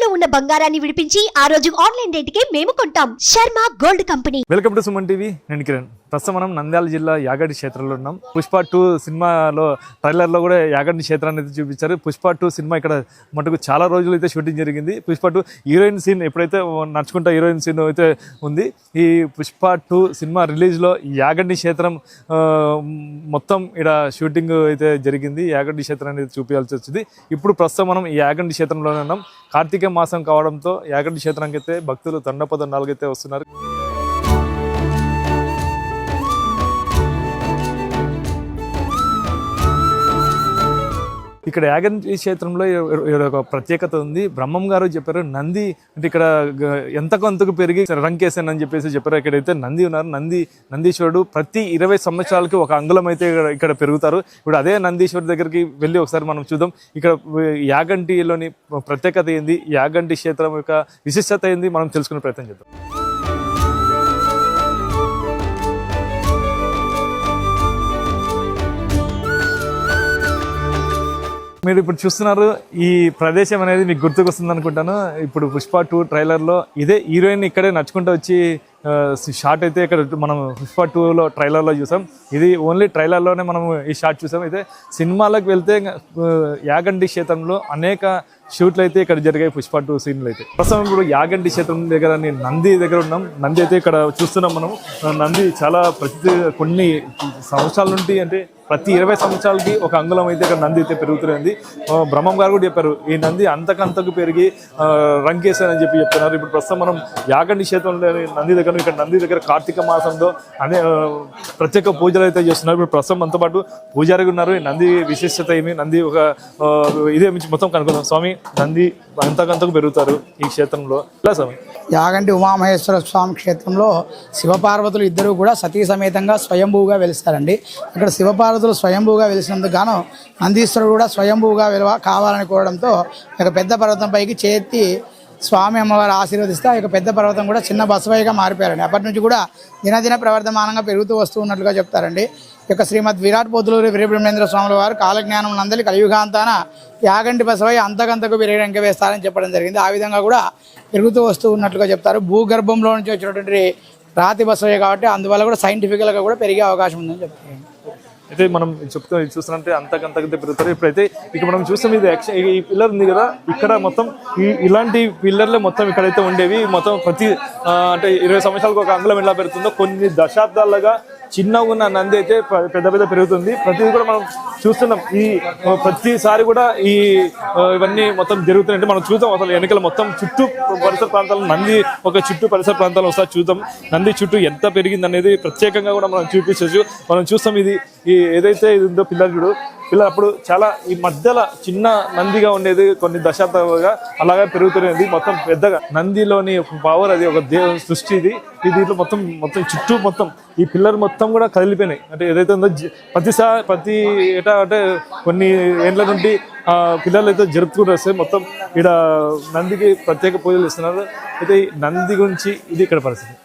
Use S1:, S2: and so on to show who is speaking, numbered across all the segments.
S1: తాకట్టులో ఉన్న బంగారాన్ని విడిపించి ఆ రోజు ఆన్లైన్ రేటుకే మేము కొంటాం. Sharma gold company.
S2: Welcome to Suman TV. నేను కిరణ్. ప్రస్తుతం మనం నంద్యాల జిల్లా యాగంటి క్షేత్రంలో ఉన్నాం. పుష్ప 2 సినిమాలో ట్రైలర్లో కూడా యాగంటి క్షేత్రాన్ని అయితే చూపించారు. పుష్ప 2 సినిమా ఇక్కడ మటుకు చాలా రోజులు అయితే షూటింగ్ జరిగింది. పుష్ప 2 హీరోయిన్ సీన్ ఎప్పుడైతే నడుచుకుంటా హీరోయిన్ సీన్ అయితే ఉంది. ఈ పుష్ప 2 సినిమా రిలీజ్లో యాగంటి క్షేత్రం మొత్తం ఇక్కడ షూటింగ్ అయితే జరిగింది. యాగంటి క్షేత్రాన్ని అయితే చూపించాల్సి వచ్చింది. ఇప్పుడు ప్రస్తుతం మనం ఈ యాగంటి క్షేత్రంలోనే ఉన్నాం. కార్తీక మాసం కావడంతో యాగంటి క్షేత్రానికి అయితే భక్తులు తండోపతండాలుగా అయితే వస్తున్నారు. ఇక్కడ యాగంటి క్షేత్రంలో ఒక ప్రత్యేకత ఉంది. బ్రహ్మం గారు చెప్పారు, నంది అంటే ఇక్కడ ఎంతకంతకు పెరిగి రంకేసాను అని చెప్పారు. ఇక్కడైతే నంది ఉన్నారు. నందీశ్వరుడు ప్రతి 20 సంవత్సరాలకి ఒక అంగుళం అయితే ఇక్కడ పెరుగుతారు. ఇప్పుడు అదే నందీశ్వరుడు దగ్గరికి వెళ్ళి ఒకసారి మనం చూద్దాం. ఇక్కడ యాగంటిలోని ప్రత్యేకత ఏంది, యాగంటి క్షేత్రం యొక్క విశిష్టత ఏంది మనం తెలుసుకునే ప్రయత్నం చేద్దాం. మీరు ఇప్పుడు చూస్తున్నారు, ఈ ప్రదేశం అనేది మీకు గుర్తుకొస్తుంది అనుకుంటాను. ఇప్పుడు పుష్ప 2 ట్రైలర్లో ఇదే హీరోయిన్ ఇక్కడే నడుచుకుంటూ వచ్చి షార్ట్ అయితే ఇక్కడ మనం పుష్ప 2లో ట్రైలర్లో చూసాం. ఇది ఓన్లీ ట్రైలర్లోనే మనం ఈ షార్ట్ చూసాం. అయితే సినిమాలకు వెళ్తే యాగంటి క్షేత్రంలో అనేక షూట్లు అయితే ఇక్కడ జరిగాయి. పుష్ప 2 సీన్లు అయితే ప్రస్తుతం ఇప్పుడు యాగంటి క్షేత్రం దగ్గర నంది దగ్గర ఉన్నాం. నంది అయితే ఇక్కడ చూస్తున్నాం మనం. నంది చాలా కొన్ని సంవత్సరాల నుండి అంటే ప్రతి 20 సంవత్సరాలకి ఒక అంగుళం అయితే ఇక్కడ నంది అయితే పెరుగుతుంది. బ్రహ్మం గారు కూడా చెప్పారు, ఈ నంది అంతకంతకు పెరిగి రంకేశారని చెప్తున్నారు. ఇప్పుడు ప్రస్తుతం మనం యాగంటి క్షేత్రంలో నంది దగ్గర, ఇక్కడ నంది దగ్గర కార్తీక మాసంలో ప్రత్యేక పూజలు అయితే చేస్తున్నారు. ఇప్పుడు ప్రస్తుతం మనతో పాటు పూజారి ఉన్నారు. ఈ నంది విశిష్టత ఏమి, నంది ఒక ఇదే మొత్తం కనుక్కుందాం. స్వామి, నంది అంతకంతకు పెరుగుతారు ఈ క్షేత్రంలో ఇలా స్వామి?
S3: యాగంటి ఉమామహేశ్వర స్వామి క్షేత్రంలో శివపార్వతులు ఇద్దరు కూడా సతీ సమేతంగా స్వయంభూగా వెలుస్తారండి. ఇక్కడ శివపార్వతులు స్వయంభూగా వెలిసినందుకు గాను నందీశ్వరుడు కూడా స్వయంభూగా కావాలని కోరడంతో ఒక పెద్ద పర్వతం పైకి చేతి స్వామి అమ్మవారు ఆశీర్వదిస్తే ఆ యొక్క పెద్ద పర్వతం కూడా చిన్న బసవయ్యగా మారిపోయారండి. అప్పటి నుంచి కూడా దినదిన ప్రవర్ధమానంగా పెరుగుతూ వస్తూ ఉన్నట్లుగా చెప్తారండి. ఇక శ్రీమద్ విరాట్ పొద్దులూరి వీరబ్రహ్మేంద్ర స్వాముల వారు కాలజ్ఞానం నందలి కలియుగాంతాన యాగంటి బసవయ్య అంతకంతకు పెరిగి ఎంక వేస్తారని చెప్పడం జరిగింది. ఆ విధంగా కూడా పెరుగుతూ వస్తూ ఉన్నట్లుగా చెప్తారు. భూగర్భంలో నుంచి వచ్చినటువంటి రాతి బసవయ్య కాబట్టి అందువల్ల కూడా సైంటిఫికల్గా కూడా పెరిగే అవకాశం ఉందని చెప్తారు.
S2: అయితే మనం చూస్తున్నట్టే అంతకంతకంతే పెరుగుతారు. ఇప్పుడైతే ఇక మనం చూస్తాం, ఇది ఈ పిల్లర్ ఉంది కదా, ఇక్కడ మొత్తం ఇలాంటి పిల్లర్లే మొత్తం ఇక్కడైతే ఉండేవి. మొత్తం ప్రతి అంటే 20 సంవత్సరాలకు ఒక అంగుళం ఎలా పెరుగుతుందో కొన్ని దశాబ్దాలుగా చిన్నగా ఉన్న నంది అయితే పెద్ద పెరుగుతుంది. ప్రతిదీ కూడా మనం చూస్తున్నాం. ఈ ప్రతిసారి కూడా ఇవన్నీ మొత్తం జరుగుతున్నాయంటే మనం చూద్దాం. అసలు ఎన్నికలు మొత్తం చుట్టూ పరిసర ప్రాంతాల్లో నంది ఒక చుట్టూ పరిసర ప్రాంతాల్లో ఒకసారి చూద్దాం. నంది చుట్టూ ఎంత పెరిగింది అనేది ప్రత్యేకంగా కూడా మనం చూపించవచ్చు. మనం చూస్తాం. ఇది ఏదైతే ఇది ఉందో పిల్లలు అప్పుడు చాలా ఈ మధ్యలో చిన్న నందిగా ఉండేది, కొన్ని దశాబ్దాలుగా అలాగే పెరుగుతున్నది. మొత్తం పెద్దగా నందిలోని పవర్, అది ఒక సృష్టి. దీంట్లో మొత్తం చుట్టూ మొత్తం ఈ పిల్లర్ మొత్తం కూడా కదిలిపోయినాయి. అంటే ఏదైతే ఉందో ప్రతి ఏటా అంటే కొన్ని ఏండ్ల నుండి పిల్లలు అయితే జరుపుకుంటూ వస్తే మొత్తం ఇక్కడ నందికి ప్రత్యేక పూజలు ఇస్తున్నారు. అయితే నంది గురించి ఇది ఇక్కడ పరిస్థితి.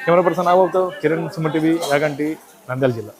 S2: కెమెరా పర్సన్ నాగబాబుతో కిరణ్, సుమన్ టీవీ, యాగంటి, నంద్యాల జిల్లా.